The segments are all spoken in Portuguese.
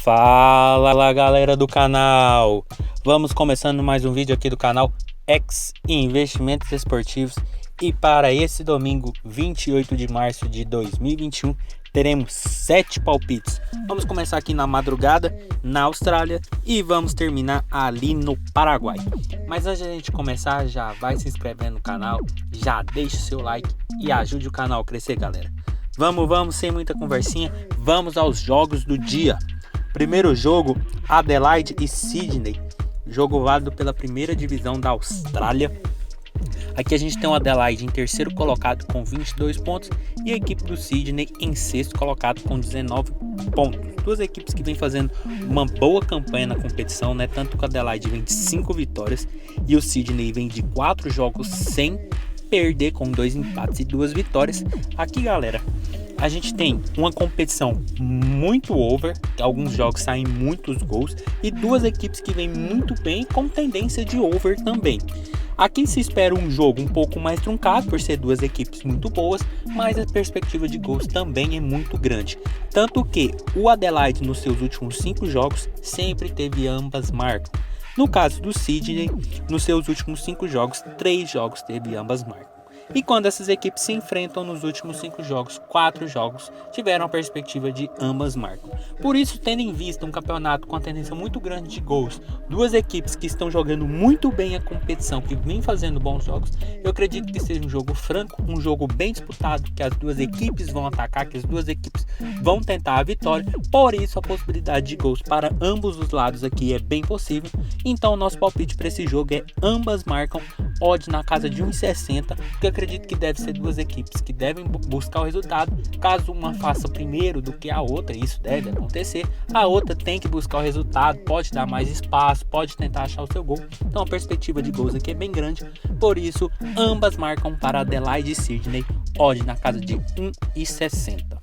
Fala galera do canal, vamos começando mais um vídeo aqui do canal X Investimentos Esportivos. E para esse domingo 28 de março de 2021 teremos 7 palpites. Vamos começar aqui na madrugada na Austrália e vamos terminar ali no Paraguai. Mas antes de a gente começar, já vai se inscrevendo no canal, já deixa o seu like e ajude o canal a crescer, galera. Vamos, sem muita conversinha, vamos aos jogos do dia. Primeiro jogo, Adelaide e Sydney, jogo válido pela primeira divisão da Austrália. Aqui a gente tem o Adelaide em terceiro colocado com 22 pontos e a equipe do Sydney em sexto colocado com 19 pontos. Duas equipes que vêm fazendo uma boa campanha na competição, né? Tanto que o Adelaide vem de 5 vitórias e o Sydney vem de 4 jogos sem perder, com 2 empates e 2 vitórias. Aqui, galera, a gente tem uma competição muito over, alguns jogos saem muitos gols e duas equipes que vêm muito bem com tendência de over também. Aqui se espera um jogo um pouco mais truncado por ser duas equipes muito boas, mas a perspectiva de gols também é muito grande. Tanto que o Adelaide nos seus últimos 5 jogos sempre teve ambas marcas. No caso do Sydney, nos seus últimos 5 jogos, 3 jogos teve ambas marcas. E quando essas equipes se enfrentam nos últimos 5 jogos, 4 jogos tiveram a perspectiva de ambas marcam. Por isso, tendo em vista um campeonato com a tendência muito grande de gols, duas equipes que estão jogando muito bem a competição, que vem fazendo bons jogos, eu acredito que seja um jogo franco, um jogo bem disputado, que as duas equipes vão atacar, que as duas equipes vão tentar a vitória. Por isso, a possibilidade de gols para ambos os lados aqui é bem possível. Então, o nosso palpite para esse jogo é ambas marcam, odd na casa de 1,60, que eu acredito que deve ser duas equipes que devem buscar o resultado. Caso uma faça primeiro do que a outra, isso deve acontecer, a outra tem que buscar o resultado, pode dar mais espaço, pode tentar achar o seu gol. Então a perspectiva de gols aqui é bem grande, por isso ambas marcam para Adelaide e Sydney, odd na casa de 1,60.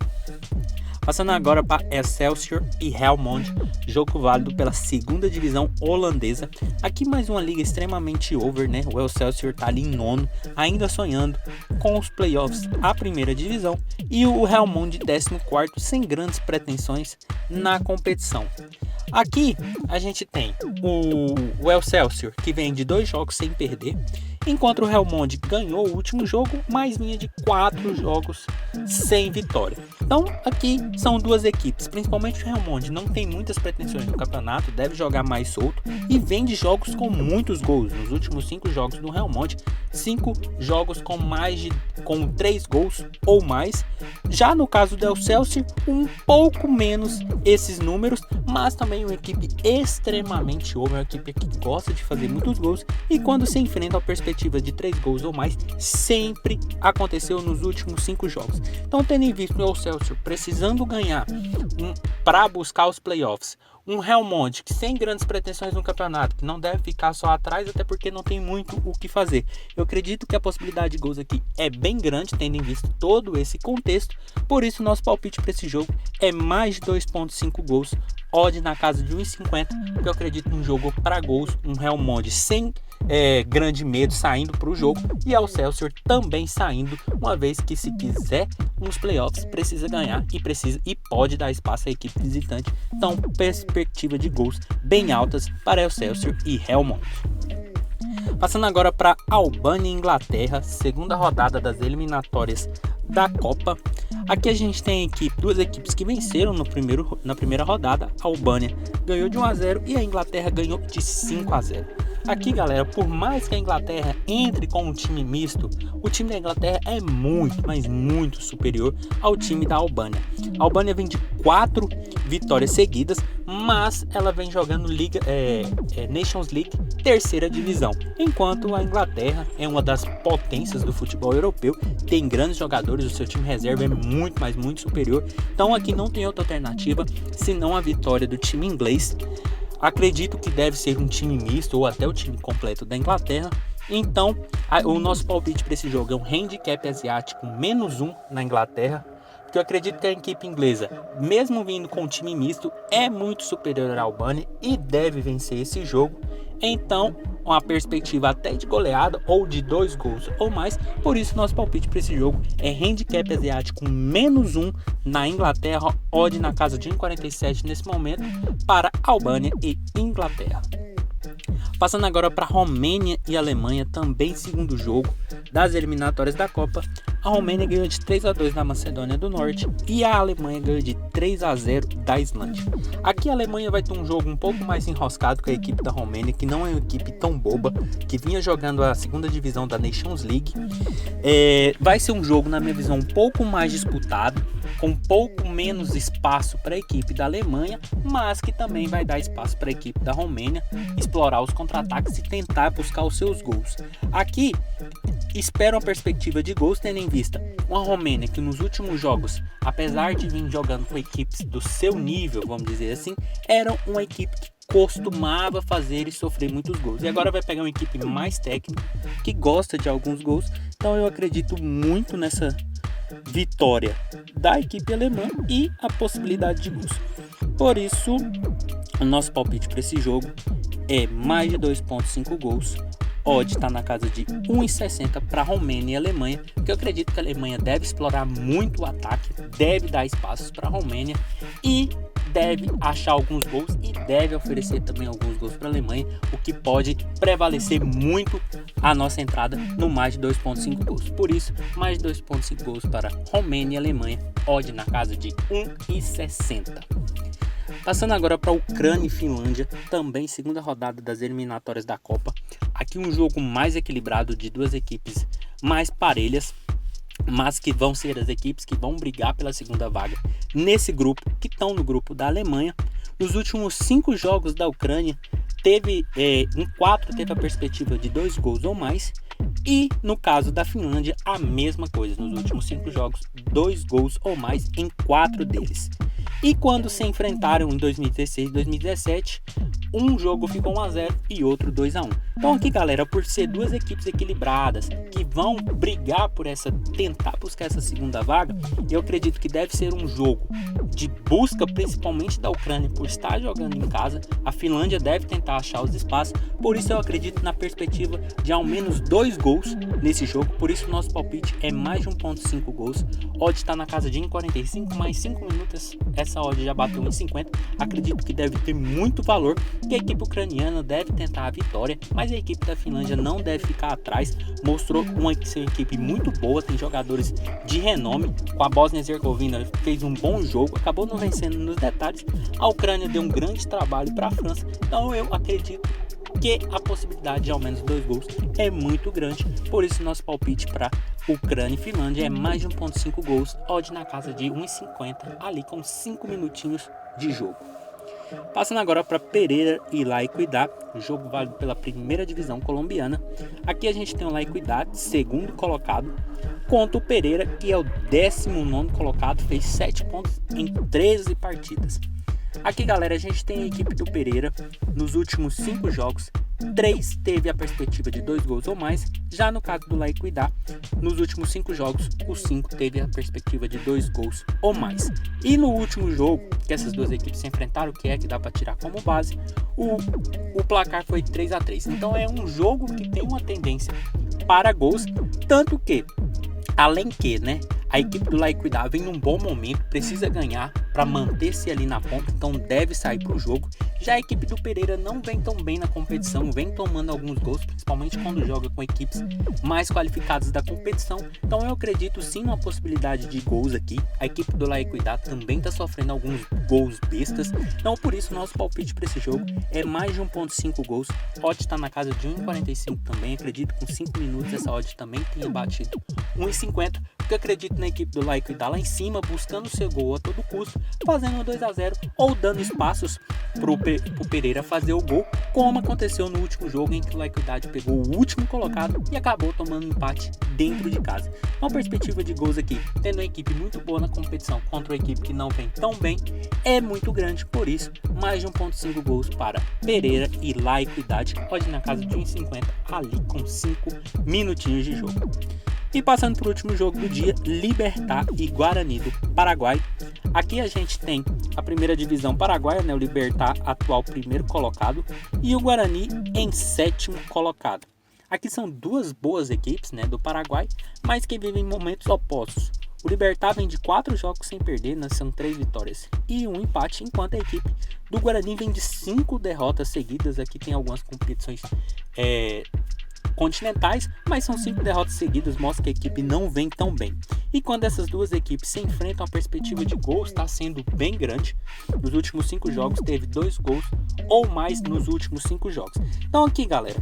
Passando agora para Excelsior e Helmond, jogo válido pela segunda divisão holandesa. Aqui mais uma liga extremamente over, né? O Excelsior está ali em nono, ainda sonhando com os playoffs à primeira divisão, e o Helmond 14º, sem grandes pretensões na competição. Aqui a gente tem o Excelsior, que vem de 2 jogos sem perder, enquanto o Helmond ganhou o último jogo, mas vinha de 4 jogos sem vitória. Então aqui são duas equipes, principalmente o Helmond não tem muitas pretensões no campeonato, deve jogar mais solto e vem de jogos com muitos gols. Nos últimos 5 jogos do Helmond, 5 jogos com 3 gols ou mais. Já no caso do Excelsior, um pouco menos esses números, mas também uma equipe extremamente over, uma equipe que gosta de fazer muitos gols, e quando se enfrenta a perspectiva de 3 gols ou mais, sempre aconteceu nos últimos 5 jogos. Então, tendo em vista o Excelsior precisando ganhar para buscar os playoffs, um Helmond que sem grandes pretensões no campeonato, que não deve ficar só atrás, até porque não tem muito o que fazer. Eu acredito que a possibilidade de gols aqui é bem grande, tendo em vista todo esse contexto. Por isso, nosso palpite para esse jogo é mais de 2,5 gols, odd na casa de 1,50, porque eu acredito num jogo para gols, um Helmond sem grande medo saindo para o jogo, e o Excelsior também saindo, uma vez que, se quiser nos playoffs, precisa ganhar e pode dar espaço à equipe visitante. Então, perspectiva de gols bem altas para Excelsior e Helmond. Passando agora para Albânia e Inglaterra, segunda rodada das eliminatórias da Copa. Aqui a gente tem duas equipes que venceram na primeira rodada. A Albânia ganhou de 1-0 e a Inglaterra ganhou de 5-0. Aqui, galera, por mais que a Inglaterra entre com um time misto, o time da Inglaterra é muito, mas muito superior ao time da Albânia. A Albânia vem de 4 vitórias seguidas, mas ela vem jogando Nations League, terceira divisão, enquanto a Inglaterra é uma das potências do futebol europeu, tem grandes jogadores, o seu time reserva é muito, mas muito superior. Então aqui não tem outra alternativa senão a vitória do time inglês. Acredito que deve ser um time misto ou até o time completo da Inglaterra. Então, o nosso palpite para esse jogo é um handicap asiático -1 na Inglaterra, porque eu acredito que a equipe inglesa, mesmo vindo com um time misto, é muito superior à Albânia e deve vencer esse jogo. Então, uma perspectiva até de goleada ou de 2 gols ou mais. Por isso nosso palpite para esse jogo é handicap asiático -1 na Inglaterra, odd na casa de 1,47 nesse momento para Albânia e Inglaterra. Passando agora para Romênia e Alemanha, também segundo jogo das eliminatórias da Copa. A Romênia ganhou de 3-2 da Macedônia do Norte e a Alemanha ganhou de 3-0 da Islândia. Aqui a Alemanha vai ter um jogo um pouco mais enroscado com a equipe da Romênia, que não é uma equipe tão boba, que vinha jogando a segunda divisão da Nations League. Vai ser um jogo, na minha visão, um pouco mais disputado, com um pouco menos espaço para a equipe da Alemanha, mas que também vai dar espaço para a equipe da Romênia explorar os contra-ataques e tentar buscar os seus gols. Aqui espero uma perspectiva de gols, tendo em vista uma Romênia que nos últimos jogos, apesar de vir jogando com equipes do seu nível, vamos dizer assim, era uma equipe que costumava fazer e sofrer muitos gols. E agora vai pegar uma equipe mais técnica, que gosta de alguns gols. Então eu acredito muito nessa vitória da equipe alemã e a possibilidade de gols. Por isso, o nosso palpite para esse jogo é mais de 2,5 gols. Odd está na casa de 1,60 para Romênia e Alemanha, porque eu acredito que a Alemanha deve explorar muito o ataque, deve dar espaços para a Romênia e deve achar alguns gols e deve oferecer também alguns gols para a Alemanha, o que pode prevalecer muito a nossa entrada no mais de 2,5 gols. Por isso, mais de 2,5 gols para Romênia e Alemanha, odd na casa de 1,60. Passando agora para Ucrânia e Finlândia, também segunda rodada das eliminatórias da Copa. Aqui um jogo mais equilibrado de duas equipes mais parelhas, mas que vão ser as equipes que vão brigar pela segunda vaga nesse grupo, que estão no grupo da Alemanha. Nos últimos 5 jogos da Ucrânia, em 4 teve a perspectiva de 2 gols ou mais, e no caso da Finlândia a mesma coisa, nos últimos 5 jogos 2 gols ou mais em 4 deles. E quando se enfrentaram em 2016 e 2017, um jogo ficou 1-0 e outro 2-1. Então aqui, galera, por ser duas equipes equilibradas que vão brigar por tentar buscar essa segunda vaga, eu acredito que deve ser um jogo de busca, principalmente da Ucrânia por estar jogando em casa. A Finlândia deve tentar achar os espaços, por isso eu acredito na perspectiva de ao menos 2 gols nesse jogo. Por isso nosso palpite é mais de 1,5 gols. Odd está na casa de 1,45, mais 5 minutos essa odd já bateu 1,50. Acredito que deve ter muito valor, que a equipe ucraniana deve tentar a vitória, mas a equipe da Finlândia não deve ficar atrás. Mostrou ser uma equipe muito boa, tem jogadores de renome. Com a Bósnia e Herzegovina fez um bom jogo, acabou não vencendo nos detalhes. A Ucrânia deu um grande trabalho para a França, então eu acredito que a possibilidade de ao menos 2 gols é muito grande. Por isso nosso palpite para Ucrânia e Finlândia é mais de 1,5 gols, odd na casa de 1,50, ali com 5 minutinhos de jogo. Passando agora para Pereira e La Equidad, jogo válido pela primeira divisão colombiana. Aqui a gente tem o La Equidad, segundo colocado, contra o Pereira, que é o 19º colocado, fez 7 pontos em 13 partidas. Aqui, galera, a gente tem a equipe do Pereira. Nos últimos 5 jogos, 3 teve a perspectiva de 2 gols ou mais. Já no caso do La Equidad, nos últimos 5 jogos, os 5 teve a perspectiva de 2 gols ou mais. E no último jogo, que essas duas equipes se enfrentaram, que dá para tirar como base, o placar foi 3-3. Então é um jogo que tem uma tendência para gols, tanto que, além que, a equipe do La Equidad vem num bom momento, precisa ganhar para manter-se ali na ponta, então deve sair para o jogo. Já a equipe do Pereira não vem tão bem na competição, vem tomando alguns gols, principalmente quando joga com equipes mais qualificadas da competição. Então eu acredito sim numa possibilidade de gols aqui. A equipe do La Equidad também está sofrendo alguns gols bestas, então por isso nosso palpite para esse jogo é mais de 1,5 gols. Odd está na casa de 1,45 também, acredito que com 5 minutos essa odd também tenha batido 1,50, porque acredito na equipe do La Equidad lá em cima, buscando o seu gol a todo custo, fazendo um 2-0 ou dando espaços pro Pereira fazer o gol, como aconteceu no último jogo em que o La Equidad pegou o último colocado e acabou tomando um empate dentro de casa. Uma perspectiva de gols aqui, tendo uma equipe muito boa na competição contra uma equipe que não vem tão bem, é muito grande. Por isso, mais de 1,5 gols para Pereira e La Equidad, pode ir na casa de 1,50 ali com 5 minutinhos de jogo. E passando para o último jogo do dia, Libertad e Guarani do Paraguai. Aqui a gente tem a primeira divisão paraguaia, né, o Libertad, atual primeiro colocado, e o Guarani em sétimo colocado. Aqui são duas boas equipes, né, do Paraguai, mas que vivem momentos opostos. O Libertad vem de 4 jogos sem perder, né, são 3 vitórias e 1 empate, enquanto a equipe do Guarani vem de 5 derrotas seguidas. Aqui tem algumas competições continentais, mas são 5 derrotas seguidas, mostra que a equipe não vem tão bem. E quando essas duas equipes se enfrentam, a perspectiva de gols está sendo bem grande. Nos últimos 5 jogos teve 2 gols ou mais nos últimos 5 jogos. Então aqui, galera,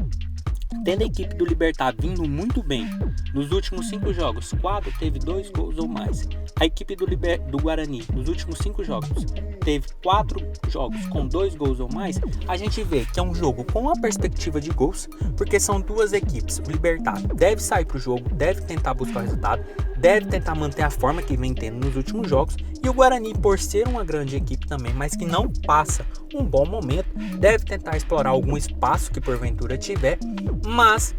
tendo a equipe do Libertad vindo muito bem nos últimos 5 jogos, 4 teve 2 gols ou mais. A equipe do Guarani nos últimos 5 jogos teve 4 jogos com 2 gols ou mais. A gente vê que é um jogo com a perspectiva de gols, porque são duas equipes. O Libertad deve sair para o jogo, deve tentar buscar o resultado, deve tentar manter a forma que vem tendo nos últimos jogos. E o Guarani, por ser uma grande equipe também, mas que não passa um bom momento, deve tentar explorar algum espaço que porventura tiver, mas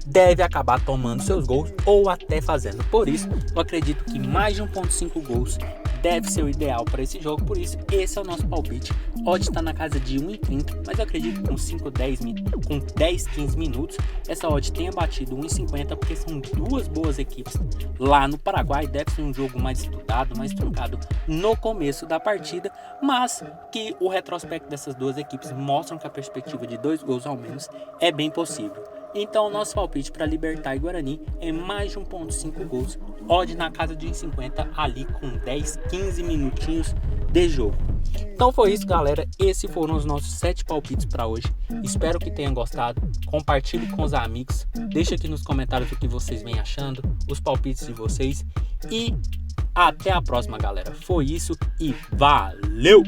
deve acabar tomando seus gols ou até fazendo. Por isso, eu acredito que mais de 1.5 gols deve ser o ideal para esse jogo. Por isso, esse é o nosso palpite. Odd está na casa de 1,30, mas eu acredito que com 10, 15 minutos, essa odd tenha batido 1,50, porque são duas boas equipes lá no Paraguai. Deve ser um jogo mais estudado, mais truncado no começo da partida, mas que o retrospecto dessas duas equipes mostram que a perspectiva de 2 gols ao menos é bem possível. Então, o nosso palpite para Libertad e Guarani é mais de 1.5 gols, odd na casa de 1,50, ali com 10, 15 minutinhos de jogo. Então foi isso, galera. Esses foram os nossos 7 palpites para hoje. Espero que tenham gostado. Compartilhe com os amigos. Deixe aqui nos comentários o que vocês vêm achando, os palpites de vocês. E até a próxima, galera. Foi isso e valeu!